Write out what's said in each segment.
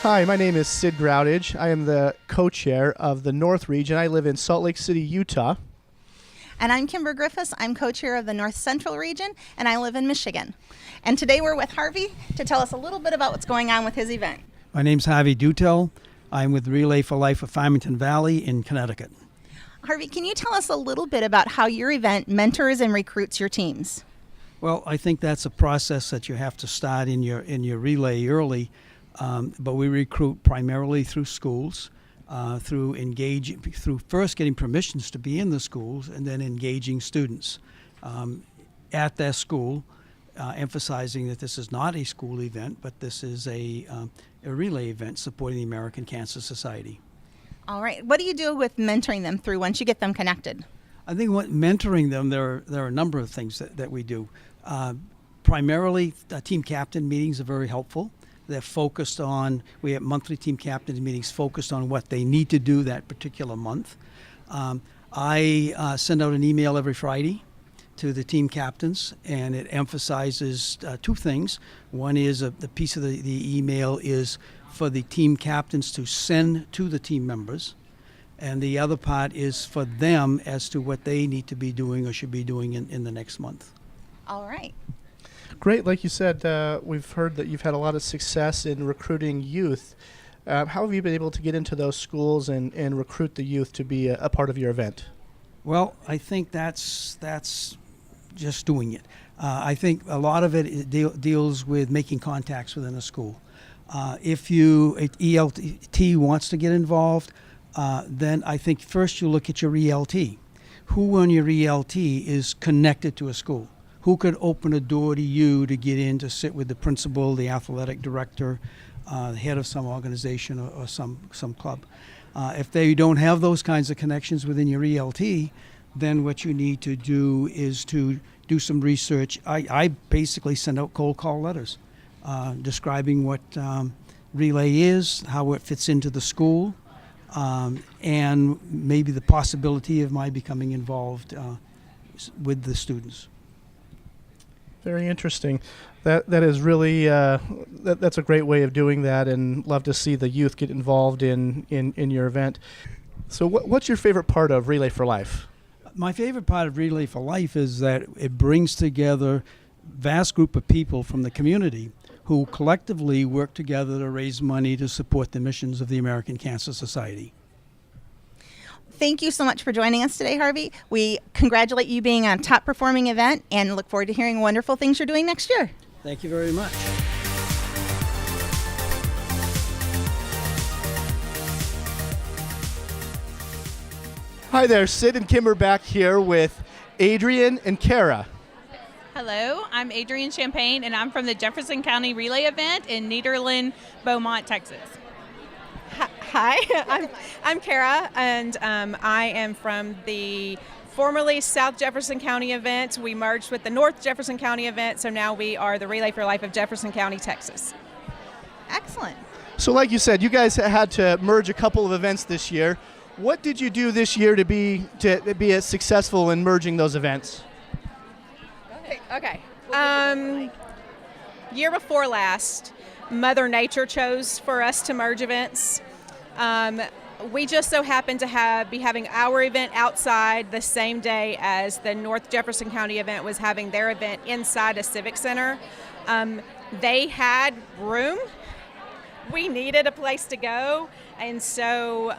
Hi, my name is Sid Groutage. I am the co-chair of the North Region. I live in Salt Lake City, Utah. And I'm Kimber Griffiths. I'm co-chair of the North Central Region, and I live in Michigan. And today we're with Harvey to tell us a little bit about what's going on with his event. My name's Harvey Dutel. I'm with Relay for Life of Farmington Valley in Connecticut. Harvey, can you tell us a little bit about how your event mentors and recruits your teams? Well, I think that's a process that you have to start in your relay early, but we recruit primarily through schools, through first getting permissions to be in the schools and then engaging students at their school, emphasizing that this is not a school event, but this is a relay event supporting the American Cancer Society. All right. What do you do with mentoring them through once you get them connected? I think mentoring them, there are a number of things that we do. Primarily, team captain meetings are very helpful. They're focused on, we have monthly team captain meetings focused on what they need to do that particular month. I send out an email every Friday to the team captains, and it emphasizes two things. One is the piece of the email is for the team captains to send to the team members, and the other part is for them as to what they need to be doing or should be doing in the next month. All right. Great. Like you said, we've heard that you've had a lot of success in recruiting youth. How have you been able to get into those schools and recruit the youth to be a part of your event? Well, I think that's just doing it. I think a lot of it deals with making contacts within a school. If ELT wants to get involved, then I think first you look at your ELT. Who on your ELT is connected to a school? Who could open a door to you to get in to sit with the principal, the athletic director, the head of some organization or some club? If they don't have those kinds of connections within your ELT, then what you need to do is to do some research. I basically send out cold call letters describing what Relay is, how it fits into the school, and maybe the possibility of my becoming involved with the students. Very interesting. That is really that's a great way of doing that, and love to see the youth get involved in your event. So what's your favorite part of Relay for Life? My favorite part of Relay for Life is that it brings together vast group of people from the community who collectively work together to raise money to support the missions of the American Cancer Society. Thank you so much for joining us today, Harvey. We congratulate you being a top performing event and look forward to hearing wonderful things you're doing next year. Thank you very much. Hi there, Sid and Kimber back here with Adrian and Kara. Hello, I'm Adrian Champagne, and I'm from the Jefferson County Relay event in Nederland, Beaumont, Texas. Hi, I'm Kara, and I am from the formerly South Jefferson County event. We merged with the North Jefferson County event, so now we are the Relay for Life of Jefferson County, Texas. Excellent. So like you said, you guys had to merge a couple of events this year. What did you do this year to be as successful in merging those events? Okay. Year before last, Mother Nature chose for us to merge events. We just so happened to be having our event outside the same day as the North Jefferson County event was having their event inside a civic center. They had room. We needed a place to go, and so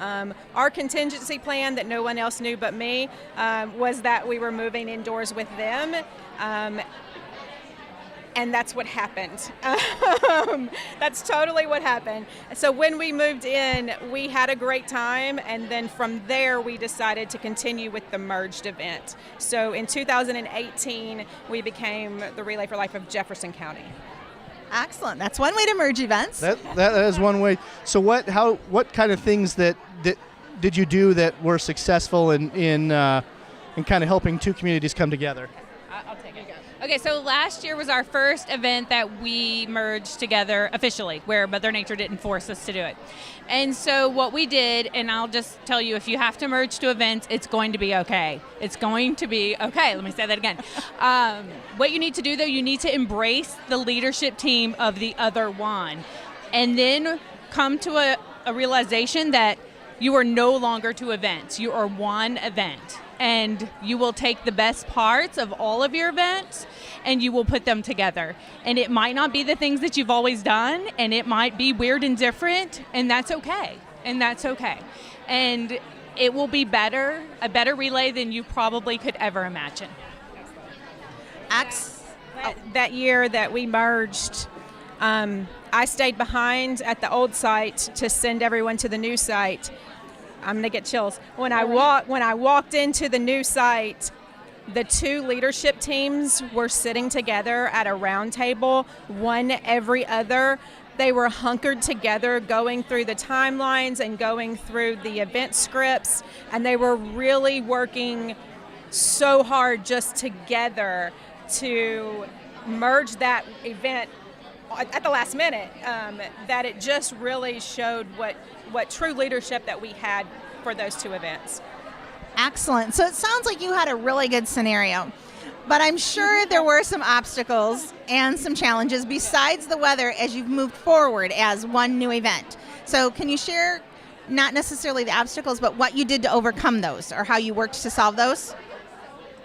our contingency plan that no one else knew but me was that we were moving indoors with them. And that's what happened. That's totally what happened. So when we moved in, we had a great time, and then from there we decided to continue with the merged event. So in 2018, we became the Relay for Life of Jefferson County. Excellent. That's one way to merge events. That is one way. So what kind of things that did you do that were successful in kind of helping two communities come together? I'll take it. Okay, so last year was our first event that we merged together officially, where Mother Nature didn't force us to do it. And so what we did, and I'll just tell you, if you have to merge two events, it's going to be okay. It's going to be okay. Let me say that again. What you need to do, though, you need to embrace the leadership team of the other one. And then come to a realization that you are no longer two events. You are one event. And you will take the best parts of all of your events and you will put them together. And it might not be the things that you've always done, and it might be weird and different, and that's okay. And that's okay. And it will be better, a better relay than you probably could ever imagine. That year that we merged, I stayed behind at the old site to send everyone to the new site. I'm gonna get chills. When I walked into the new site, the two leadership teams were sitting together at a round table, one every other. They were hunkered together, going through the timelines and going through the event scripts, and they were really working so hard just together to merge that event at the last minute, that it just really showed what true leadership that we had for those two events. Excellent. So it sounds like you had a really good scenario, but I'm sure there were some obstacles and some challenges besides the weather as you've moved forward as one new event. So can you share not necessarily the obstacles, but what you did to overcome those or how you worked to solve those?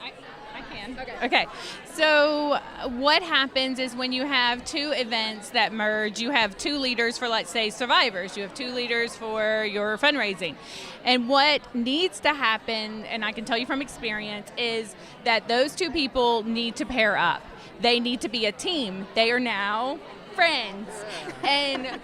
I can. Okay. So what happens is when you have two events that merge, you have two leaders for, let's say, survivors. You have two leaders for your fundraising. And what needs to happen, and I can tell you from experience, is that those two people need to pair up. They need to be a team. They are now friends. And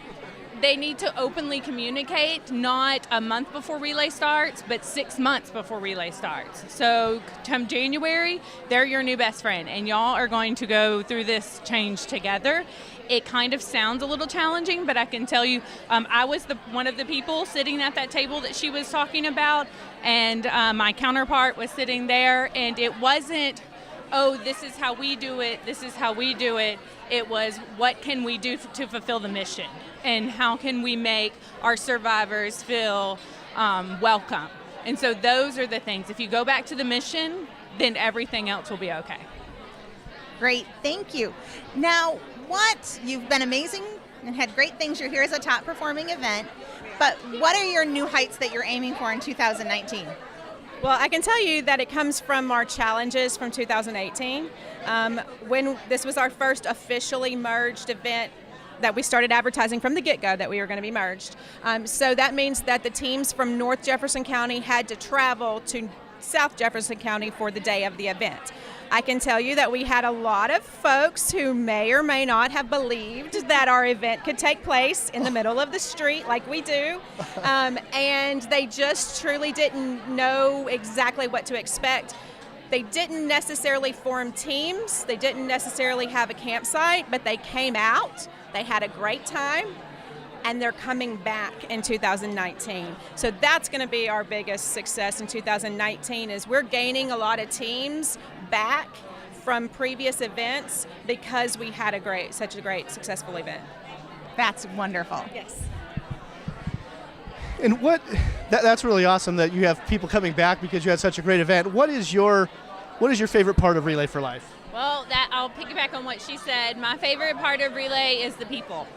they need to openly communicate, not a month before relay starts, but 6 months before relay starts. So come January, they're your new best friend, and y'all are going to go through this change together. It kind of sounds a little challenging, but I can tell you, I was one of the people sitting at that table that she was talking about, and my counterpart was sitting there, and it wasn't, oh, this is how we do it, this is how we do it. It was, what can we do to fulfill the mission? And how can we make our survivors feel welcome? And so those are the things. If you go back to the mission, then everything else will be okay. Great, thank you. Now, you've been amazing and had great things. You're here as a top performing event, but what are your new heights that you're aiming for in 2019? Well, I can tell you that it comes from our challenges from 2018. When this was our first officially merged event, that we started advertising from the get-go that we were going to be merged. So that means that the teams from North Jefferson County had to travel to South Jefferson County for the day of the event. I can tell you that we had a lot of folks who may or may not have believed that our event could take place in the middle of the street like we do, and they just truly didn't know exactly what to expect. They didn't necessarily form teams, they didn't necessarily have a campsite, but they came out, they had a great time, and they're coming back in 2019. So that's going to be our biggest success in 2019 is we're gaining a lot of teams back from previous events because we had such a great successful event. That's wonderful. Yes. And that's really awesome that you have people coming back because you had such a great event. What is your favorite part of Relay for Life? Well, I'll piggyback on what she said. My favorite part of Relay is the people.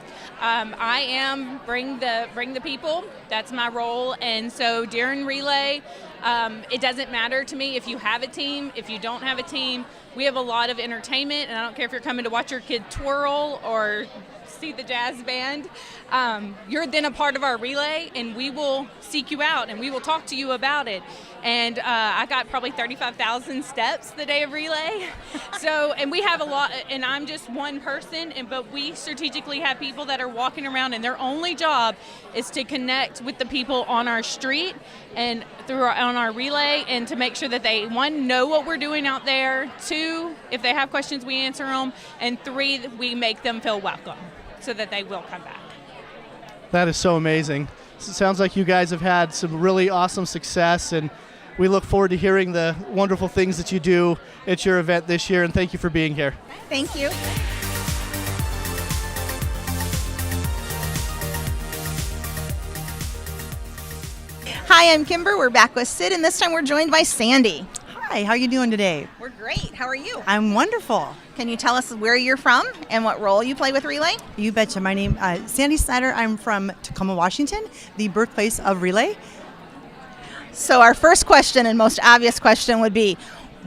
I am bring the people. That's my role. And so during Relay, it doesn't matter to me if you have a team, if you don't have a team. We have a lot of entertainment, and I don't care if you're coming to watch your kid twirl or see the jazz band. You're then a part of our relay, and we will seek you out and we will talk to you about it. And I got probably 35,000 steps the day of relay. So, and we have a lot, and I'm just one person, but we strategically have people that are walking around, and their only job is to connect with the people on our street and on our relay, and to make sure that they, one, know what we're doing out there, two, if they have questions, we answer them, and three, we make them feel welcome so that they will come back. That is so amazing. It sounds like you guys have had some really awesome success, and we look forward to hearing the wonderful things that you do at your event this year, and thank you for being here. Thank you. Hi, I'm Kimber. We're back with Sid, and this time we're joined by Sandy. Hi, how are you doing today? We're great. How are you? I'm wonderful. Can you tell us where you're from and what role you play with Relay? You betcha. My name Sandy Snyder. I'm from Tacoma, Washington, the birthplace of Relay. So our first question and most obvious question would be,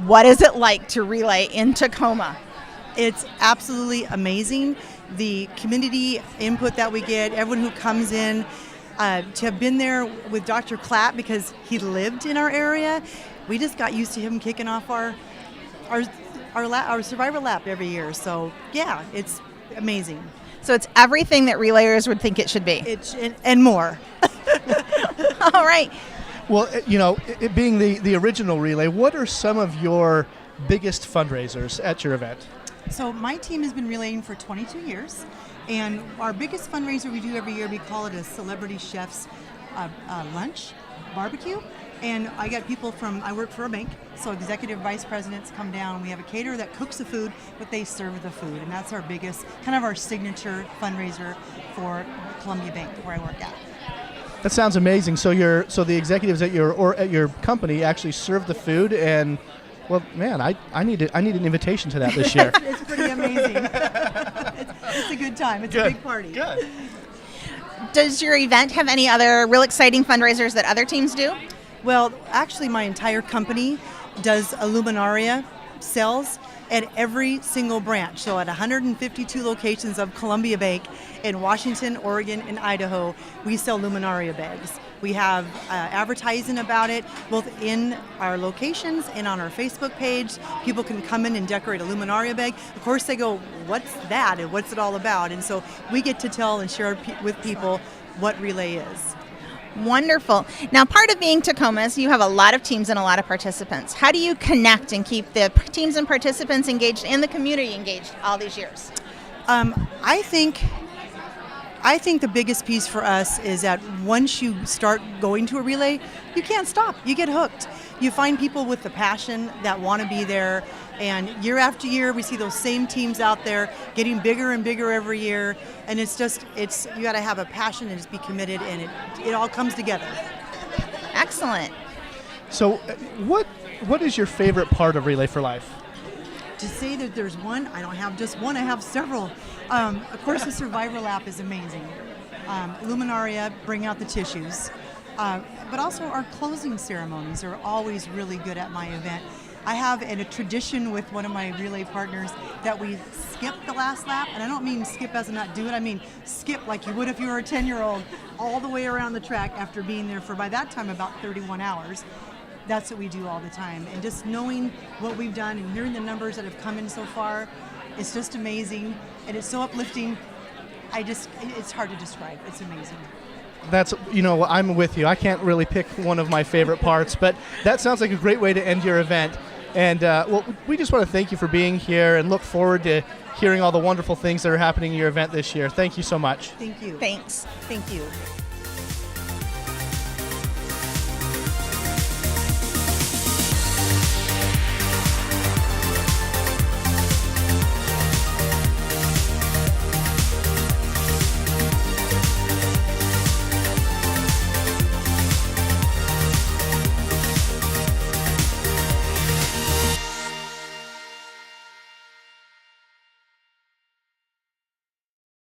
what is it like to relay in Tacoma? It's absolutely amazing. The community input that we get, everyone who comes in, to have been there with Dr. Clapp because he lived in our area. We just got used to him kicking off our survivor lap every year. So yeah, it's amazing. So it's everything that relayers would think it should be. And more. All right. Well, it being the original relay, what are some of your biggest fundraisers at your event? So my team has been relaying for 22 years, and our biggest fundraiser we do every year, we call it a celebrity chef's lunch barbecue. And I got people I work for a bank, so executive vice presidents come down. We have a caterer that cooks the food, but they serve the food, and that's our biggest, kind of our signature fundraiser for Columbia Bank, where I work at. That sounds amazing. So the executives at your company actually serve the food, and well, man, I need an invitation to that this year. It's pretty amazing. It's a good time. It's a big party. Good. Does your event have any other real exciting fundraisers that other teams do? Well, actually, my entire company does a luminaria sales at every single branch. So at 152 locations of Columbia Bank in Washington, Oregon, and Idaho, we sell luminaria bags. We have advertising about it both in our locations and on our Facebook page. People can come in and decorate a luminaria bag. Of course, they go, what's that and what's it all about? And so we get to tell and share with people what Relay is. Wonderful. Now, part of being Tacoma is you have a lot of teams and a lot of participants. How do you connect and keep the teams and participants engaged and the community engaged all these years? I think the biggest piece for us is that once you start going to a relay, you can't stop. You get hooked. You find people with the passion that want to be there, and year after year we see those same teams out there getting bigger and bigger every year, and it's you got to have a passion and just be committed, and it all comes together. Excellent. So what is your favorite part of Relay for Life? To say that there's one, I don't have just one, I have several. Of course, the Survivor Lap is amazing. Luminaria, bring out the tissues. But also our closing ceremonies are always really good at my event. I have a tradition with one of my relay partners that we skip the last lap, and I don't mean skip as in not do it, I mean skip like you would if you were a 10-year-old all the way around the track after being there for, by that time, about 31 hours. That's what we do all the time. And just knowing what we've done and hearing the numbers that have come in so far, it's just amazing. And it's so uplifting. It's hard to describe. It's amazing. That's, I'm with you. I can't really pick one of my favorite parts, but that sounds like a great way to end your event. And we just want to thank you for being here and look forward to hearing all the wonderful things that are happening in your event this year. Thank you so much. Thank you. Thanks. Thank you.